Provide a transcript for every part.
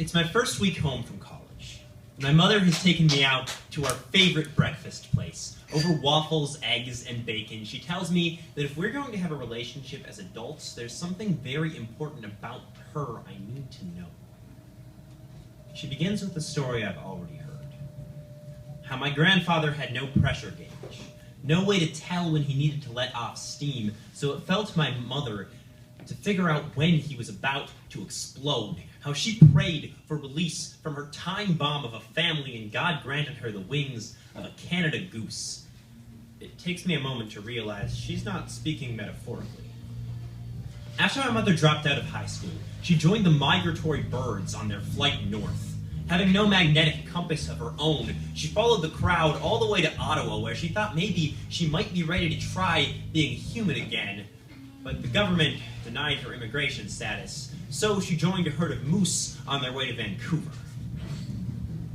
It's my first week home from college. My mother has taken me out to our favorite breakfast place. Over waffles, eggs, and bacon, she tells me that if we're going to have a relationship as adults, there's something very important about her I need to know. She begins with a story I've already heard. How my grandfather had no pressure gauge, no way to tell when he needed to let off steam, so it fell to my mother to figure out when he was about to explode. How she prayed for release from her time bomb of a family, and God granted her the wings of a Canada goose. It takes me a moment to realize she's not speaking metaphorically. After my mother dropped out of high school, she joined the migratory birds on their flight north. Having no magnetic compass of her own, she followed the crowd all the way to Ottawa, where she thought maybe she might be ready to try being human again. But the government denied her immigration status, so she joined a herd of moose on their way to Vancouver.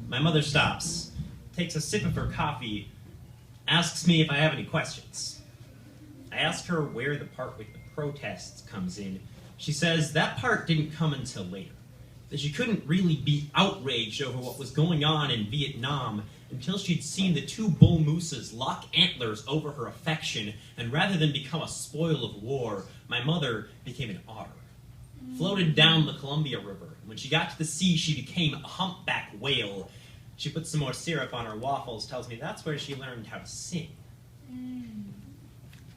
My mother stops, takes a sip of her coffee, asks me if I have any questions. I ask her where the part with the protests comes in. She says that part didn't come until later, that she couldn't really be outraged over what was going on in Vietnam until she'd seen the two bull mooses lock antlers over her affection, and rather than become a spoil of war, my mother became an otter. Floated down the Columbia River. When she got to the sea, she became a humpback whale. She put some more syrup on her waffles, tells me that's where she learned how to sing.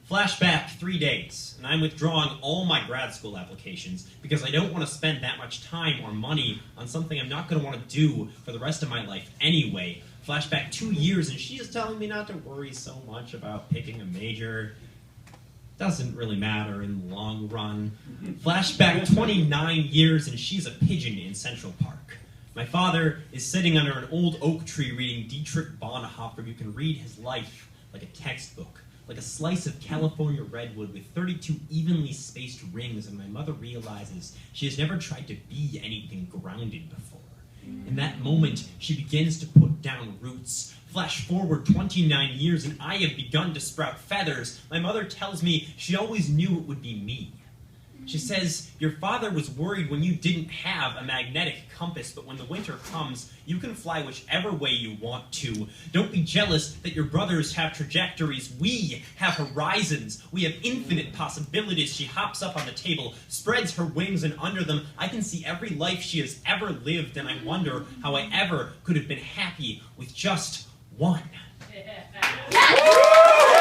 Flashback 3 days, and I'm withdrawing all my grad school applications because I don't want to spend that much time or money on something I'm not going to want to do for the rest of my life anyway. Flashback 2 years, and she is telling me not to worry so much about picking a major. Doesn't really matter in the long run. Flashback 29 years, and she's a pigeon in Central Park. My father is sitting under an old oak tree reading Dietrich Bonhoeffer. You can read his life like a textbook, like a slice of California redwood with 32 evenly spaced rings, and my mother realizes she has never tried to be anything grounded before. In that moment, she begins to put down roots. Flash forward 29 years, and I have begun to sprout feathers. My mother tells me she always knew it would be me. She says, your father was worried when you didn't have a magnetic compass, but when the winter comes, you can fly whichever way you want to. Don't be jealous that your brothers have trajectories. We have horizons. We have infinite possibilities. She hops up on the table, spreads her wings, and under them, I can see every life she has ever lived, and I wonder how I ever could have been happy with just one. Yes!